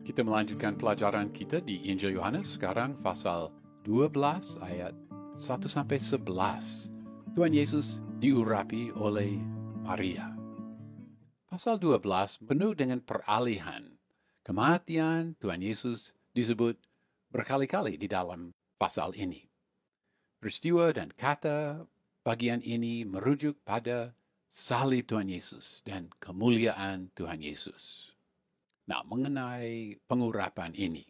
Kita melanjutkan pelajaran kita di Injil Yohanes sekarang pasal 12 ayat 1 sampai 11. Tuhan Yesus diurapi oleh Maria. Pasal 12 penuh dengan peralihan. Kematian Tuhan Yesus disebut berkali-kali di dalam pasal ini. Peristiwa dan kata bagian ini merujuk pada salib Tuhan Yesus dan kemuliaan Tuhan Yesus. Nah, mengenai pengurapan ini,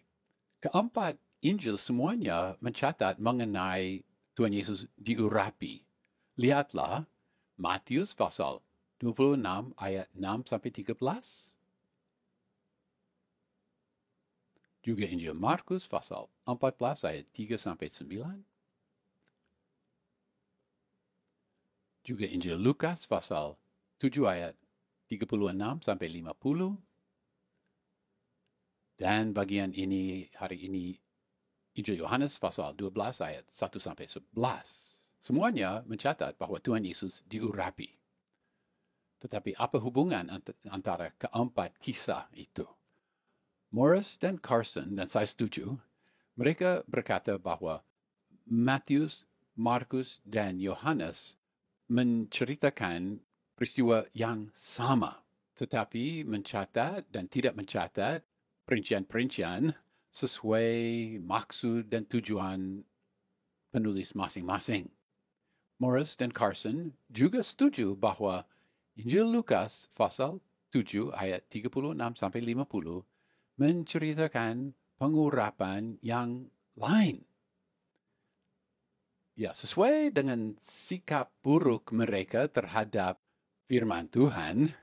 keempat Injil semuanya mencatat mengenai Tuhan Yesus diurapi. Lihatlah Matius pasal 26 ayat 6 sampai 13. Juga Injil Markus pasal 14 ayat 3 sampai 9. Juga Injil Lukas pasal 7 ayat 36 sampai 50. Dan bagian ini hari ini Injil Yohanes pasal 12 ayat 1 sampai 11. Semuanya mencatat bahwa Tuhan Yesus diurapi. Tetapi apa hubungan antara keempat kisah itu? Morris dan Carson, dan saya setuju, mereka berkata bahwa Matius, Markus, dan Yohanes menceritakan peristiwa yang sama, tetapi mencatat dan tidak mencatat perincian-perincian sesuai maksud dan tujuan penulis masing-masing. Morris dan Carson juga setuju bahwa Injil Lukas pasal 7 ayat 36 sampai 50 menceritakan pengurapan yang lain. Ya, sesuai dengan sikap buruk mereka terhadap firman Tuhan,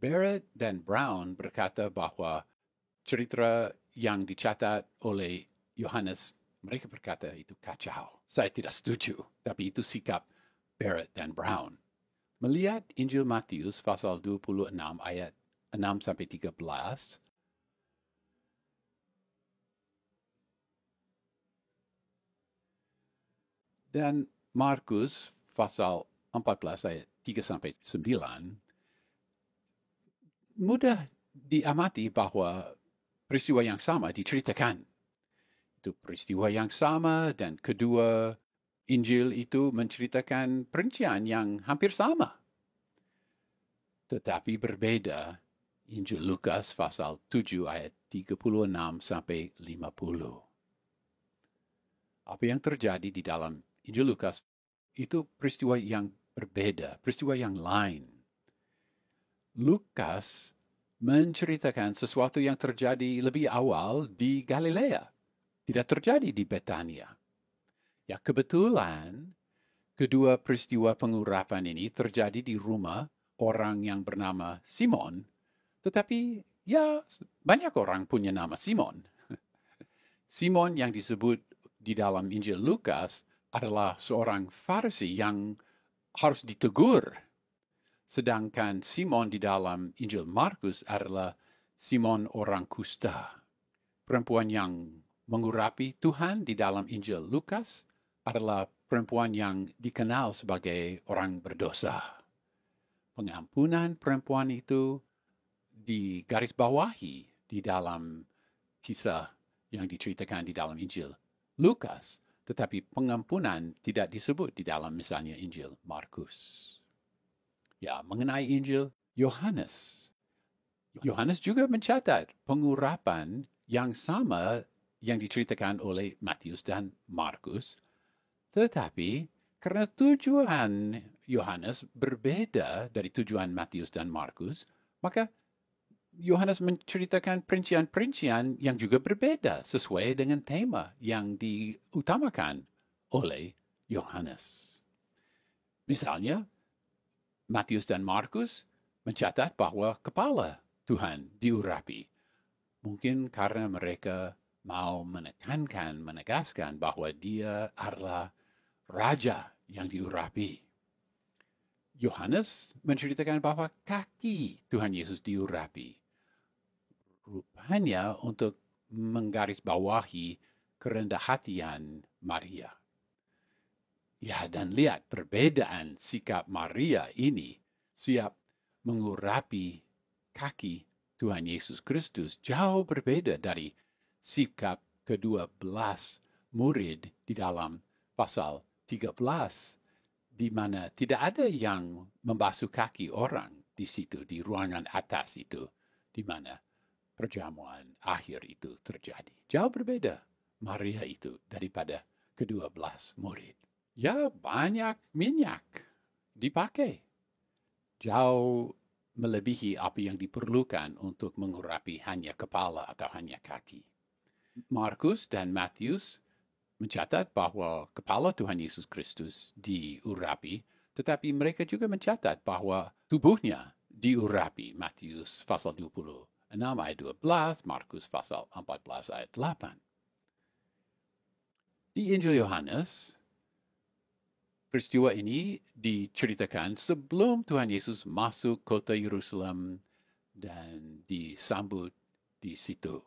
Barrett dan Brown berkata bahwa cerita yang dicatat oleh Yohanes, mereka berkata itu kacau. Saya tidak setuju, tapi itu sikap Barrett dan Brown. Melihat Injil Matius pasal 26 ayat 6 sampai 13, dan Markus pasal 14 ayat 3 sampai 9, mudah diamati bahwa peristiwa yang sama diceritakan. Itu peristiwa yang sama dan kedua Injil itu menceritakan perincian yang hampir sama. Tetapi berbeda Injil Lukas pasal 7 ayat 36 sampai 50. Apa yang terjadi di dalam Injil Lukas itu peristiwa yang berbeda, peristiwa yang lain. Lukas menceritakan sesuatu yang terjadi lebih awal di Galilea. Tidak terjadi di Betania. Ya, kebetulan kedua peristiwa pengurapan ini terjadi di rumah orang yang bernama Simon. Tetapi ya, banyak orang punya nama Simon. Simon yang disebut di dalam Injil Lukas adalah seorang Farisi yang harus ditegur. Sedangkan Simon di dalam Injil Markus adalah Simon orang kusta. Perempuan yang mengurapi Tuhan di dalam Injil Lukas adalah perempuan yang dikenal sebagai orang berdosa. Pengampunan perempuan itu digarisbawahi di dalam kisah yang diceritakan di dalam Injil Lukas, tetapi pengampunan tidak disebut di dalam misalnya Injil Markus. Ya, mengenai Injil Yohanes. Yohanes juga mencatat pengurapan yang sama yang diceritakan oleh Matius dan Markus, tetapi karena tujuan Yohanes berbeda dari tujuan Matius dan Markus, maka Yohanes menceritakan perincian-perincian yang juga berbeda sesuai dengan tema yang diutamakan oleh Yohanes. Misalnya, Matius dan Markus mencatat bahwa kepala Tuhan diurapi. Mungkin karena mereka mau menegaskan bahwa dia adalah raja yang diurapi. Yohanes menceritakan bahwa kaki Tuhan Yesus diurapi. Rupanya untuk menggarisbawahi kerendah hatian Maria. Ya, dan lihat perbedaan sikap Maria ini siap mengurapi kaki Tuhan Yesus Kristus jauh berbeda dari sikap ke-12 murid di dalam pasal 13, di mana tidak ada yang membasuh kaki orang di situ, di ruangan atas itu, di mana perjamuan akhir itu terjadi. Jauh berbeda Maria itu daripada ke-12 murid. Ya, banyak minyak dipakai. Jauh melebihi apa yang diperlukan untuk mengurapi hanya kepala atau hanya kaki. Markus dan Matius mencatat bahwa kepala Tuhan Yesus Kristus diurapi, tetapi mereka juga mencatat bahwa tubuhnya diurapi. Matius pasal 26 ayat 12, Markus pasal 14 ayat 8. Di Injil Yohanes, peristiwa ini diceritakan sebelum Tuhan Yesus masuk kota Yerusalem dan disambut di situ.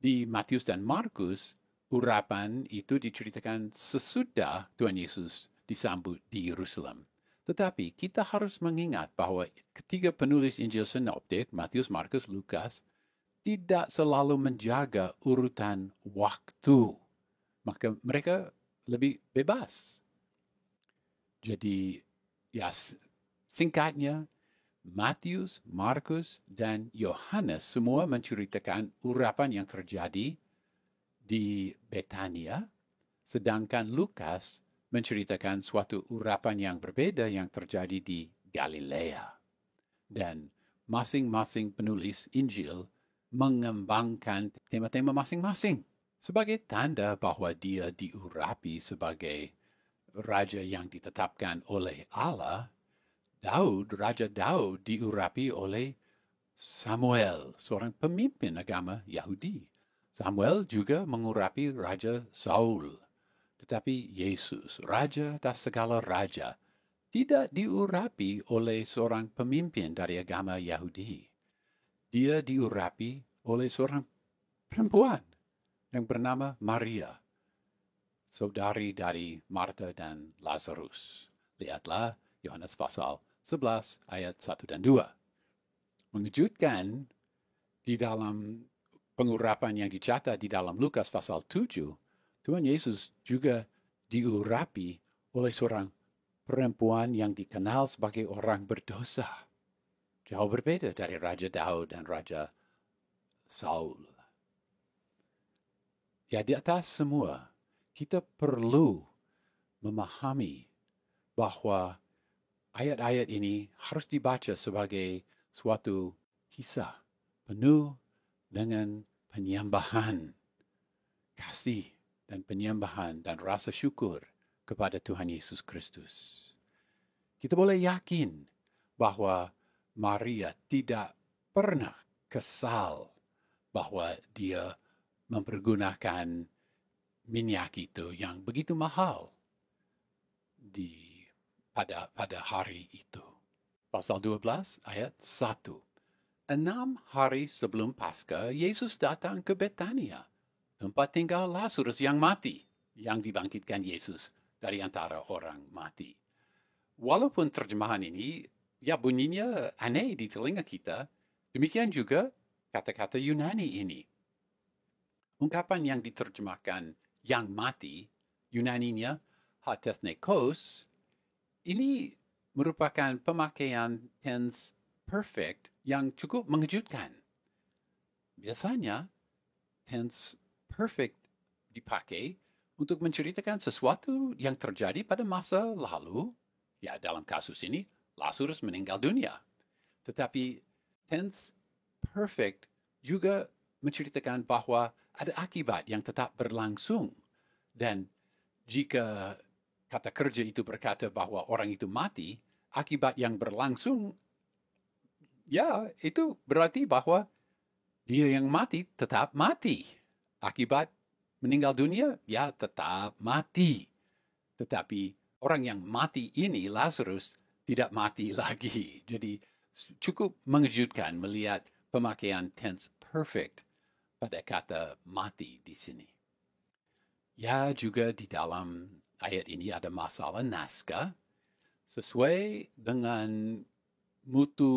Di Matius dan Markus, urapan itu diceritakan sesudah Tuhan Yesus disambut di Yerusalem. Tetapi kita harus mengingat bahwa ketiga penulis Injil Sinoptik, Matius, Markus, Lukas, tidak selalu menjaga urutan waktu. Maka mereka lebih bebas. Jadi, ya singkatnya, Matius, Markus, dan Yohanes semua menceritakan urapan yang terjadi di Betania, sedangkan Lukas menceritakan suatu urapan yang berbeda yang terjadi di Galilea. Dan masing-masing penulis Injil mengembangkan tema-tema masing-masing sebagai tanda bahwa dia diurapi sebagai raja yang ditetapkan oleh Allah. Raja Daud diurapi oleh Samuel, seorang pemimpin agama Yahudi. Samuel juga mengurapi Raja Saul. Tetapi Yesus, Raja atas segala raja, tidak diurapi oleh seorang pemimpin dari agama Yahudi. Dia diurapi oleh seorang perempuan yang bernama Maria, saudari dari Marta dan Lazarus. Lihatlah Yohanes pasal 11 ayat 1 dan 2. Mengejutkan, di dalam pengurapan yang dicatat di dalam Lukas pasal 7, Tuhan Yesus juga diurapi oleh seorang perempuan yang dikenal sebagai orang berdosa. Jauh berbeda dari Raja Daud dan Raja Saul. Ya, di atas semua, kita perlu memahami bahwa ayat-ayat ini harus dibaca sebagai suatu kisah penuh dengan penyembahan, kasih dan penyembahan dan rasa syukur kepada Tuhan Yesus Kristus. Kita boleh yakin bahwa Maria tidak pernah kesal bahwa dia mempergunakan minyak itu yang begitu mahal pada hari itu. Pasal 12 ayat 1. 6 hari sebelum Paskah, Yesus datang ke Betania, tempat tinggal Lazarus yang mati, yang dibangkitkan Yesus dari antara orang mati. Walaupun terjemahan ini, ya bunyinya aneh di telinga kita, demikian juga kata-kata Yunani ini. Ungkapan yang diterjemahkan yang mati, Yunaninya hatethnikos, ini merupakan pemakaian tense perfect yang cukup mengejutkan. Biasanya, tense perfect dipakai untuk menceritakan sesuatu yang terjadi pada masa lalu. Ya, dalam kasus ini, Lazarus meninggal dunia. Tetapi tense perfect juga menceritakan bahwa ada akibat yang tetap berlangsung. Dan jika kata kerja itu berkata bahwa orang itu mati, akibat yang berlangsung, ya itu berarti bahwa dia yang mati tetap mati. Akibat meninggal dunia, ya tetap mati. Tetapi orang yang mati ini, Lazarus, tidak mati lagi. Jadi cukup mengejutkan melihat pemakaian tense perfect pada kata mati di sini. Ya, juga di dalam ayat ini ada masalah naskah. Sesuai dengan mutu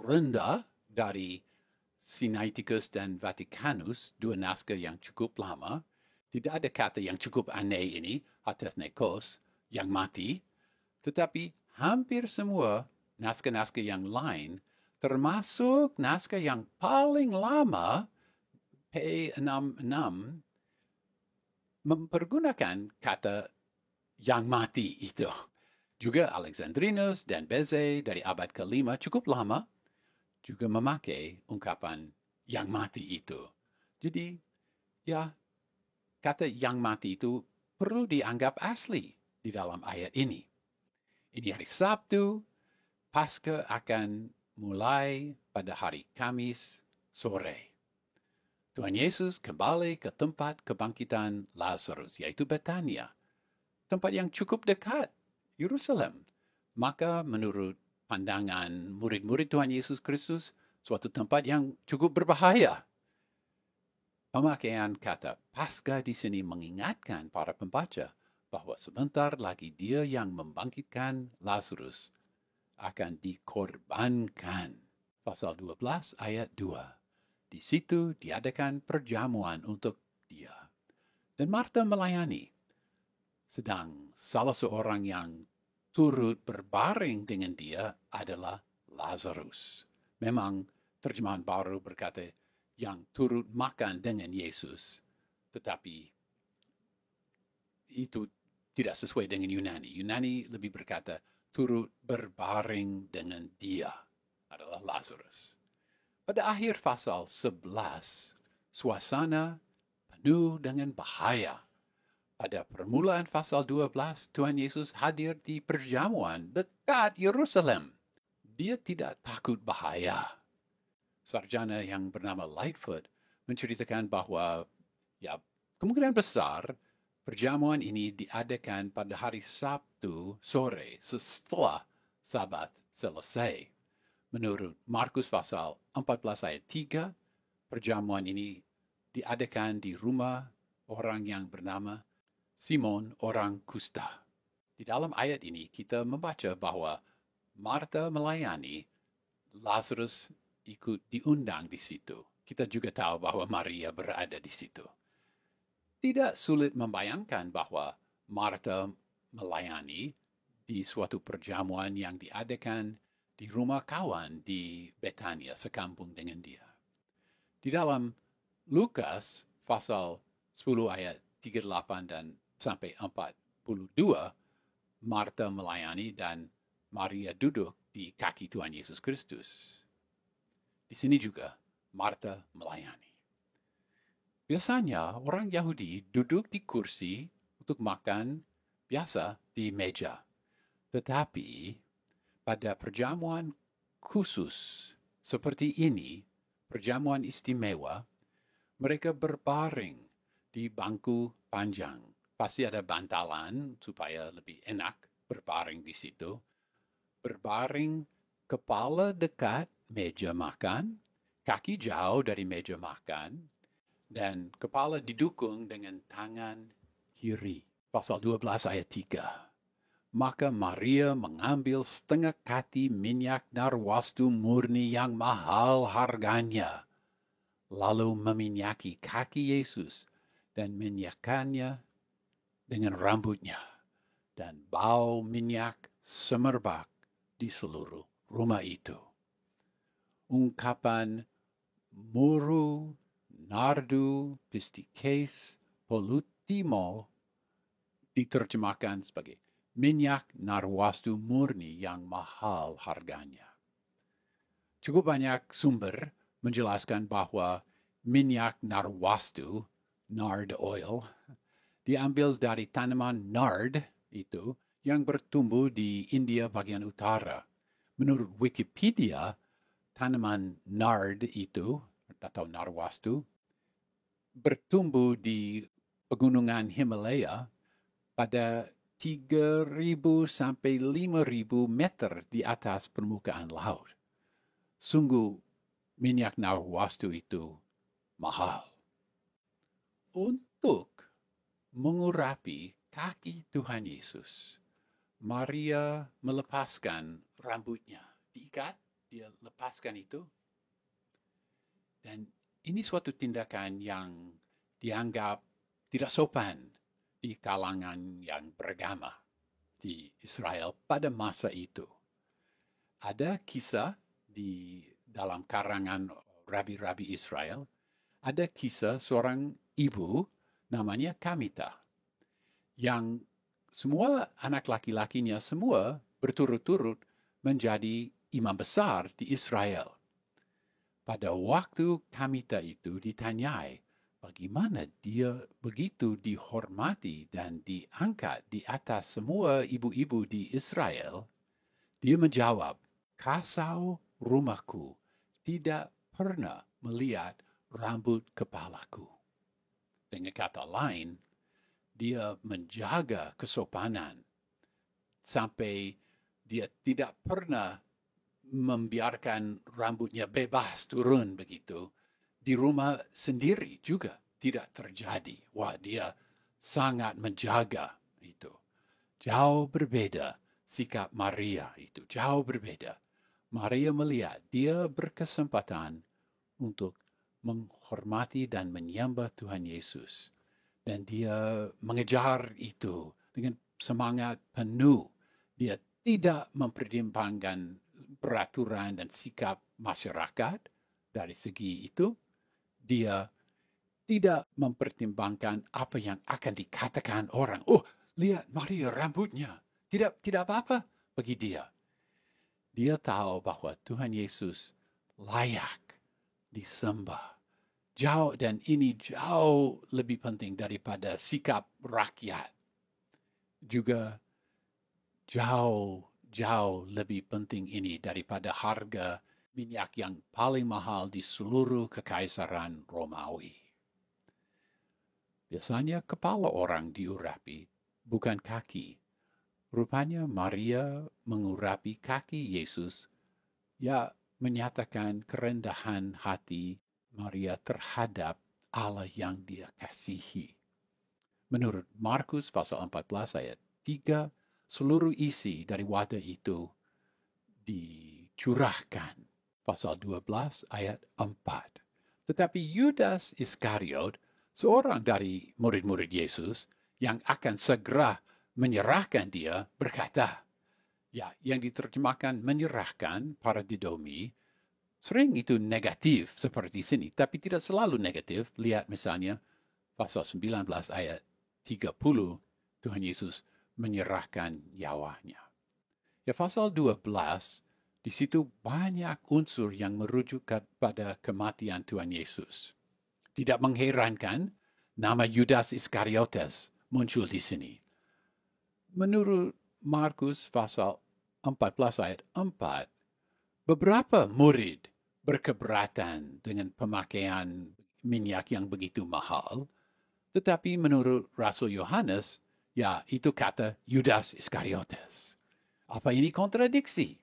rendah dari Sinaiticus dan Vaticanus, dua naskah yang cukup lama, tidak ada kata yang cukup aneh ini, Hatethnikos, yang mati, tetapi hampir semua naskah-naskah yang lain, termasuk naskah yang paling lama, P66, mempergunakan kata yang mati itu. Juga Alexandrinus dan Beze dari abad ke-5 cukup lama juga memakai ungkapan yang mati itu. Jadi, ya, kata yang mati itu perlu dianggap asli di dalam ayat ini. Ini hari Sabtu, Paskah akan mulai pada hari Kamis sore. Tuhan Yesus kembali ke tempat kebangkitan Lazarus, yaitu Betania, tempat yang cukup dekat Yerusalem. Maka menurut pandangan murid-murid Tuhan Yesus Kristus, suatu tempat yang cukup berbahaya. Pemakaian kata Paskah di sini mengingatkan para pembaca bahwa sebentar lagi dia yang membangkitkan Lazarus akan dikorbankan. Pasal 12 ayat 2. Di situ diadakan perjamuan untuk dia. Dan Marta melayani. Sedang salah seorang yang turut berbaring dengan dia adalah Lazarus. Memang terjemahan baru berkata yang turut makan dengan Yesus. Tetapi itu tidak sesuai dengan Yunani. Yunani lebih berkata turut berbaring dengan dia adalah Lazarus. Pada akhir pasal 11, suasana penuh dengan bahaya. Pada permulaan pasal 12, Tuhan Yesus hadir di perjamuan dekat Yerusalem. Dia tidak takut bahaya. Sarjana yang bernama Lightfoot menceritakan bahwa kemungkinan besar perjamuan ini diadakan pada hari Sabtu sore setelah Sabat selesai. Menurut Markus pasal 14 ayat 3, perjamuan ini diadakan di rumah orang yang bernama Simon orang Kusta. Di dalam ayat ini kita membaca bahwa Marta melayani, Lazarus ikut diundang di situ. Kita juga tahu bahwa Maria berada di situ. Tidak sulit membayangkan bahwa Marta melayani di suatu perjamuan yang diadakan di rumah kawan di Betania, sekampung dengan dia. Di dalam Lukas pasal 10 ayat 38 dan sampai 42, Marta melayani dan Maria duduk di kaki Tuhan Yesus Kristus. Di sini juga Marta melayani. Biasanya orang Yahudi duduk di kursi untuk makan biasa di meja. Tetapi pada perjamuan khusus seperti ini, perjamuan istimewa, mereka berbaring di bangku panjang. Pasti ada bantalan supaya lebih enak berbaring di situ. Berbaring kepala dekat meja makan, kaki jauh dari meja makan, dan kepala didukung dengan tangan kiri. Pasal 12 ayat 3. Maka Maria mengambil setengah kati minyak narwastu murni yang mahal harganya, lalu meminyaki kaki Yesus dan menyekanya dengan rambutnya, dan bau minyak semerbak di seluruh rumah itu. Ungkapan muru, nardu, pistikes, polutimo diterjemahkan sebagai minyak narwastu murni yang mahal harganya. Cukup banyak sumber menjelaskan bahwa minyak narwastu, nard oil, diambil dari tanaman nard itu yang bertumbuh di India bagian utara. Menurut Wikipedia, tanaman nard itu, atau narwastu, bertumbuh di pegunungan Himalaya pada 3.000 sampai 5.000 meter di atas permukaan laut. Sungguh minyak narwastu itu mahal. Untuk mengurapi kaki Tuhan Yesus, Maria melepaskan rambutnya. Diikat, dia lepaskan itu. Dan ini suatu tindakan yang dianggap tidak sopan di kalangan yang beragama di Israel pada masa itu. Ada kisah di dalam karangan rabi-rabi Israel, ada kisah seorang ibu namanya Kamita, yang semua anak laki-lakinya semua berturut-turut menjadi imam besar di Israel. Pada waktu Kamita itu ditanyai bagaimana dia begitu dihormati dan diangkat di atas semua ibu-ibu di Israel, dia menjawab, "Kasau rumahku tidak pernah melihat rambut kepalaku." Dengan kata lain, dia menjaga kesopanan sampai dia tidak pernah membiarkan rambutnya bebas turun begitu. Di rumah sendiri juga tidak terjadi. Wah, dia sangat menjaga itu. Jauh berbeda sikap Maria itu, jauh berbeda. Maria melihat dia berkesempatan untuk menghormati dan menyembah Tuhan Yesus. Dan dia mengejar itu dengan semangat penuh. Dia tidak mempertimbangkan peraturan dan sikap masyarakat. Dari segi itu, dia tidak mempertimbangkan apa yang akan dikatakan orang. Oh, lihat Maria rambutnya. Tidak apa-apa bagi dia. Dia tahu bahwa Tuhan Yesus layak disembah. Jauh, dan ini jauh lebih penting daripada sikap rakyat. Juga jauh lebih penting ini daripada harga minyak yang paling mahal di seluruh kekaisaran Romawi. Biasanya kepala orang diurapi, bukan kaki. Rupanya Maria mengurapi kaki Yesus, ya menyatakan kerendahan hati Maria terhadap Allah yang dia kasihi. Menurut Markus pasal 14 ayat 3, seluruh isi dari wadah itu dicurahkan. Pasal 12 ayat 4. Tetapi Yudas Iskariot, seorang dari murid-murid Yesus yang akan segera menyerahkan dia, berkata, ya, yang diterjemahkan menyerahkan paradidomi, sering itu negatif seperti sini, tapi tidak selalu negatif. Lihat misalnya pasal 19 ayat 30, Tuhan Yesus menyerahkan nyawanya. Ya, pasal 12, di situ banyak unsur yang merujuk pada kematian Tuhan Yesus. Tidak mengherankan nama Yudas Iskariotes muncul di sini. Menurut Markus pasal 14 ayat 4, beberapa murid berkeberatan dengan pemakaian minyak yang begitu mahal, tetapi menurut Rasul Yohanes, ya itu kata Yudas Iskariotes. Apa ini kontradiksi?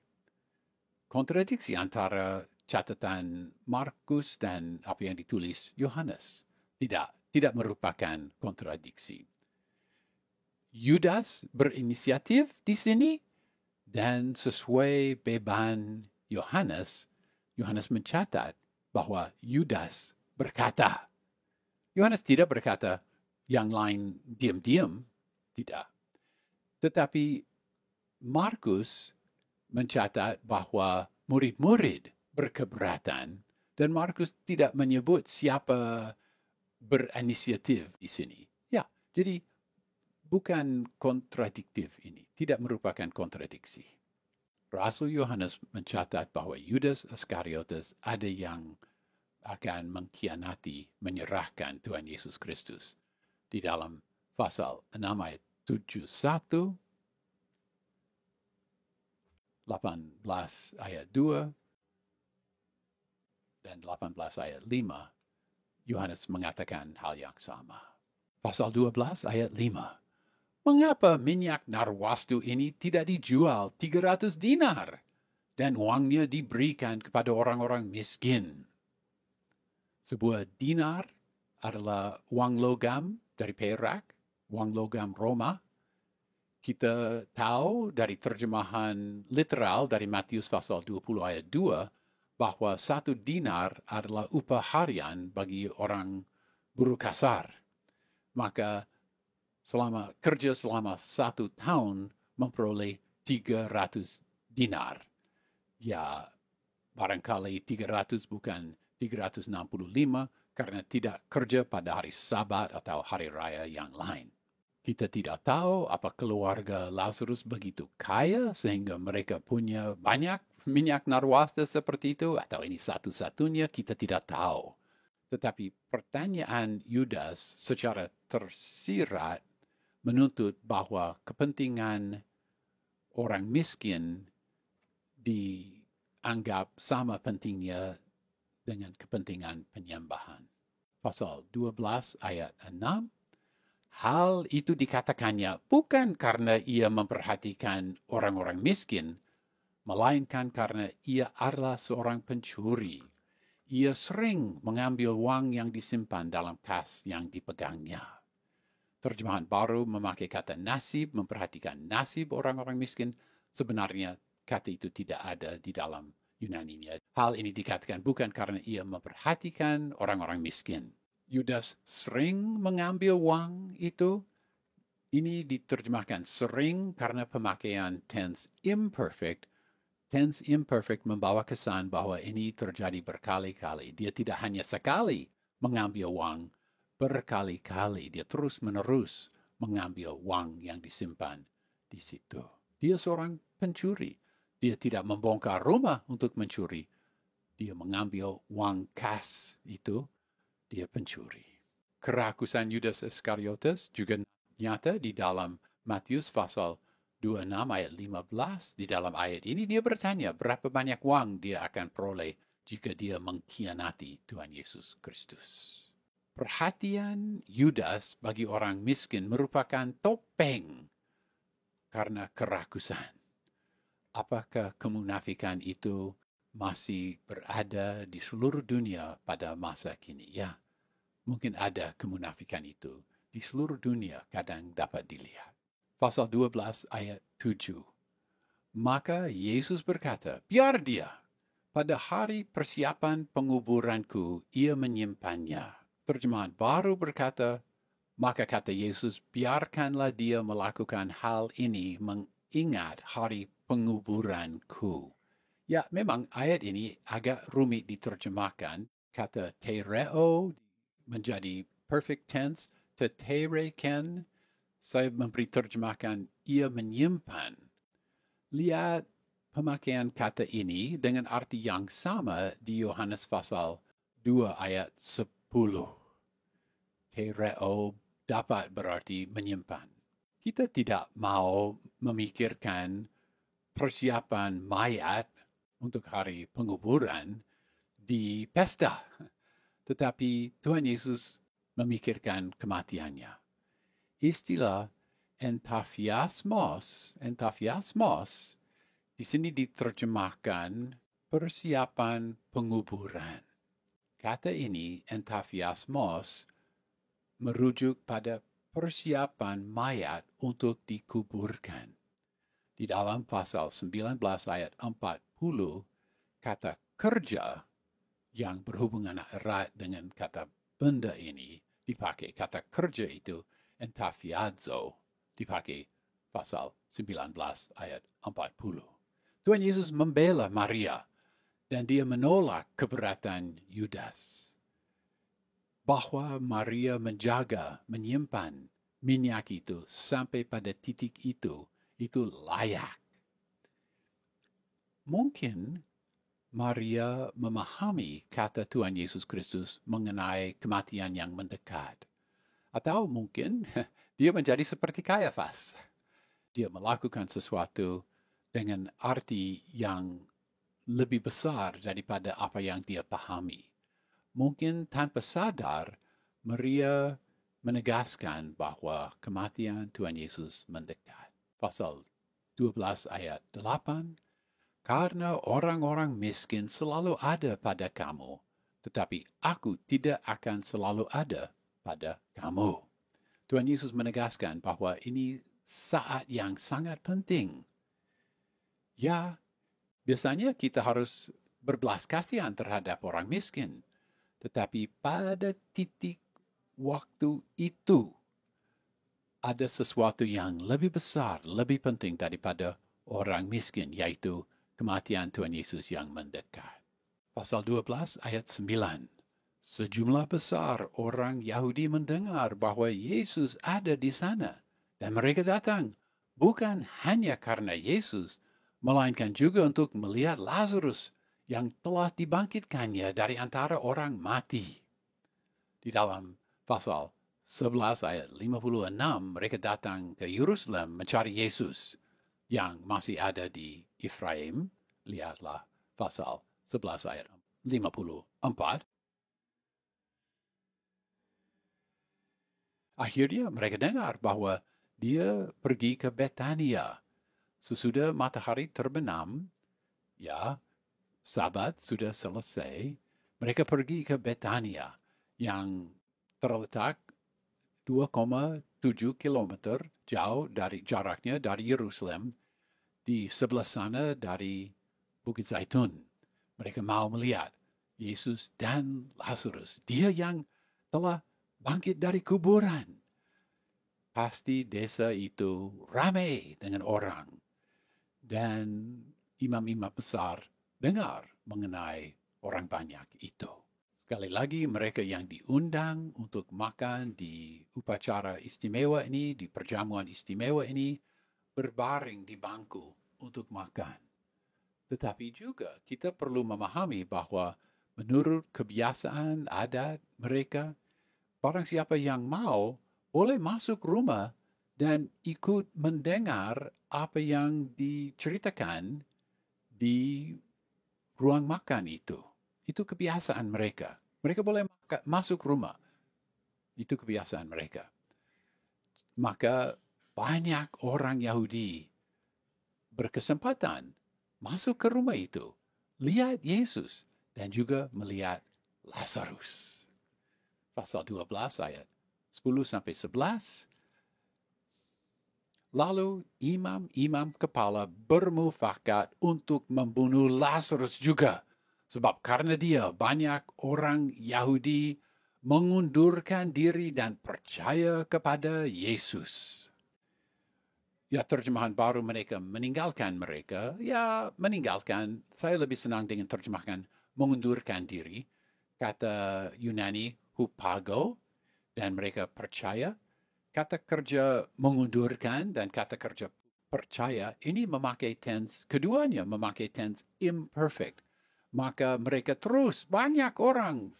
Kontradiksi antara catatan Markus dan apa yang ditulis Yohanes. Tidak merupakan kontradiksi. Yudas berinisiatif di sini, dan sesuai beban Yohanes mencatat bahwa Yudas berkata. Yohanes tidak berkata yang lain diam-diam, tidak. Tetapi Markus mencatat bahwa murid-murid berkeberatan, dan Markus tidak menyebut siapa berinisiatif di sini. Ya, jadi bukan kontradiktif ini, tidak merupakan kontradiksi. Rasul Yohanes mencatat bahwa Yudas Iskariotes ada yang akan mengkhianati, menyerahkan Tuhan Yesus Kristus. Di dalam pasal 6 ayat 71, 18 ayat 2, dan 18 ayat 5, Yohanes mengatakan hal yang sama. Pasal 12 ayat 5, mengapa minyak narwastu ini tidak dijual 300 dinar dan uangnya diberikan kepada orang-orang miskin? Sebuah dinar adalah uang logam dari Perak, uang logam Roma. Kita tahu dari terjemahan literal dari Matius pasal 20 ayat 2 bahwa 1 dinar adalah upah harian bagi orang buruh kasar. Maka kerja selama 1 tahun memperoleh 300 dinar. Ya, barangkali 300 bukan 365 karena tidak kerja pada hari Sabat atau hari raya yang lain. Kita tidak tahu apa keluarga Lazarus begitu kaya sehingga mereka punya banyak minyak narwaste seperti itu, atau ini satu-satunya, kita tidak tahu. Tetapi pertanyaan Yudas secara tersirat menuntut bahwa kepentingan orang miskin dianggap sama pentingnya dengan kepentingan penyembahan. Pasal 12 ayat 6, hal itu dikatakannya bukan karena ia memperhatikan orang-orang miskin, melainkan karena ia adalah seorang pencuri. Ia sering mengambil uang yang disimpan dalam kas yang dipegangnya. Terjemahan baru memakai kata nasib, memperhatikan nasib orang-orang miskin. Sebenarnya kata itu tidak ada di dalam Yunaninya. Hal ini dikatakan bukan karena ia memperhatikan orang-orang miskin. Yudas sering mengambil uang itu. Ini diterjemahkan sering karena pemakaian tense imperfect. Tense imperfect membawa kesan bahwa ini terjadi berkali-kali. Dia tidak hanya sekali mengambil uang, berkali-kali dia terus-menerus mengambil uang yang disimpan di situ. Dia seorang pencuri. Dia tidak membongkar rumah untuk mencuri. Dia mengambil uang kas itu. Dia pencuri. Kerakusan Yudas Iskariotes juga nyata di dalam Matius pasal 26 ayat 15. Di dalam ayat ini dia bertanya berapa banyak uang dia akan peroleh jika dia mengkhianati Tuhan Yesus Kristus. Perhatian Yudas bagi orang miskin merupakan topeng karena kerakusan. Apakah kemunafikan itu masih berada di seluruh dunia pada masa kini? Ya, mungkin ada kemunafikan itu. Di seluruh dunia kadang dapat dilihat. Pasal 12 ayat 7. Maka Yesus berkata, biar dia. Pada hari persiapan penguburanku, ia menyimpannya. Terjemahan baru berkata, maka kata Yesus, biarkanlah dia melakukan hal ini mengingat hari penguburanku. Ya, memang ayat ini agak rumit diterjemahkan. Kata tereo menjadi perfect tense, tetereken, saya memberi terjemahkan ia menyimpan. Lihat pemakaian kata ini dengan arti yang sama di Yohanes pasal 2 ayat 10. Tereo dapat berarti menyimpan. Kita tidak mau memikirkan persiapan mayat untuk hari penguburan di pesta. Tetapi Tuhan Yesus memikirkan kematiannya. Istilah entafiasmos di sini diterjemahkan persiapan penguburan. Kata ini entafiasmos merujuk pada persiapan mayat untuk dikuburkan. Di dalam pasal 19 ayat 40, kata kerja yang berhubungan erat dengan kata benda ini dipakai. Kata kerja itu entafiazo dipakai pasal 19 ayat 40. Tuhan Yesus membela Maria dan dia menolak keberatan Yudas. Bahwa Maria menjaga, menyimpan minyak itu sampai pada titik itu layak. Mungkin Maria memahami kata Tuhan Yesus Kristus mengenai kematian yang mendekat. Atau mungkin dia menjadi seperti Kayafas. Dia melakukan sesuatu dengan arti yang lebih besar daripada apa yang dia pahami. Mungkin tanpa sadar, Maria menegaskan bahwa kematian Tuhan Yesus mendekat. Pasal 12 ayat 8, karena orang-orang miskin selalu ada pada kamu, tetapi aku tidak akan selalu ada pada kamu. Tuhan Yesus menegaskan bahwa ini saat yang sangat penting. Ya, biasanya kita harus berbelas kasihan terhadap orang miskin. Tetapi pada titik waktu itu, ada sesuatu yang lebih besar, lebih penting daripada orang miskin, yaitu kematian Tuhan Yesus yang mendekat. Pasal 12 ayat 9. Sejumlah besar orang Yahudi mendengar bahwa Yesus ada di sana, dan mereka datang, bukan hanya karena Yesus, melainkan juga untuk melihat Lazarus yang telah dibangkitkannya dari antara orang mati. Di dalam pasal 11 ayat 56, mereka datang ke Yerusalem mencari Yesus yang masih ada di Efraim. Lihatlah pasal 11 ayat 54. Akhirnya mereka dengar bahwa dia pergi ke Betania. Sesudah matahari terbenam, ya, Sabat sudah selesai, mereka pergi ke Betania yang terletak 2,7 kilometer jauh dari jaraknya dari Yerusalem, di sebelah sana dari Bukit Zaitun. Mereka mau melihat Yesus dan Lazarus, dia yang telah bangkit dari kuburan. Pasti desa itu ramai dengan orang, dan imam-imam besar dengar mengenai orang banyak itu. Sekali lagi, mereka yang diundang untuk makan di upacara istimewa ini, di perjamuan istimewa ini, berbaring di bangku untuk makan. Tetapi juga kita perlu memahami bahwa menurut kebiasaan adat mereka, barang siapa yang mau boleh masuk rumah dan ikut mendengar apa yang diceritakan di ruang makan itu. Itu kebiasaan mereka. Mereka boleh masuk rumah. Itu kebiasaan mereka. Maka banyak orang Yahudi berkesempatan masuk ke rumah itu, lihat Yesus, dan juga melihat Lazarus. Pasal 12 ayat 10-11. Lalu imam-imam kepala bermufakat untuk membunuh Lazarus juga. Sebab karena dia, banyak orang Yahudi mengundurkan diri dan percaya kepada Yesus. Ya, terjemahan baru mereka meninggalkan mereka. Ya, meninggalkan. Saya lebih senang dengan terjemahan mengundurkan diri. Kata Yunani, hupago, dan mereka percaya. Kata kerja mengundurkan dan kata kerja percaya, ini memakai tense, keduanya memakai tense imperfect. Maka mereka terus, banyak orang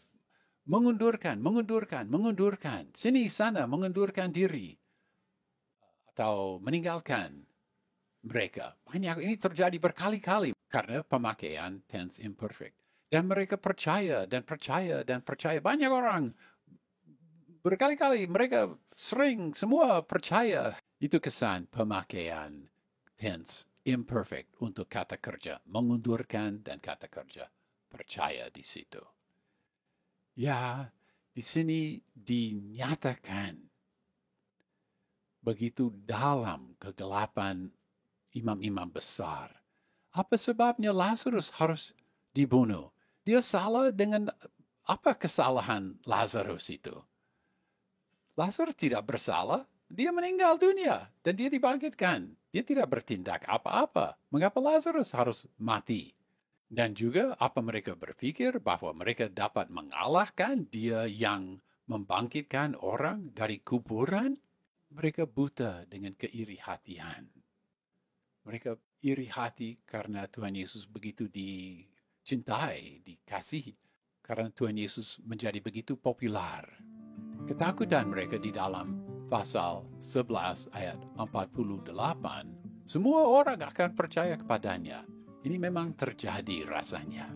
mengundurkan, sini sana mengundurkan diri. Atau meninggalkan mereka. Banyak, ini terjadi berkali-kali karena pemakaian tense imperfect. Dan mereka percaya, dan percaya, dan percaya. Banyak orang berkali-kali, mereka sering semua percaya. Itu kesan pemakaian tense imperfect untuk kata kerja mengundurkan dan kata kerja percaya di situ. Ya, di sini dinyatakan begitu dalam kegelapan imam-imam besar. Apa sebabnya Lazarus harus dibunuh? Dia salah dengan apa kesalahan Lazarus itu? Lazarus tidak bersalah, dia meninggal dunia dan dia dibangkitkan. Dia tidak bertindak apa-apa. Mengapa Lazarus harus mati? Dan juga apa mereka berpikir bahwa mereka dapat mengalahkan dia yang membangkitkan orang dari kuburan? Mereka buta dengan keiri hatian. Mereka iri hati karena Tuhan Yesus begitu dicintai, dikasihi. Karena Tuhan Yesus menjadi begitu populer. Ketakutan mereka di dalam pasal 11 ayat 48, semua orang akan percaya kepadanya. Ini memang terjadi rasanya.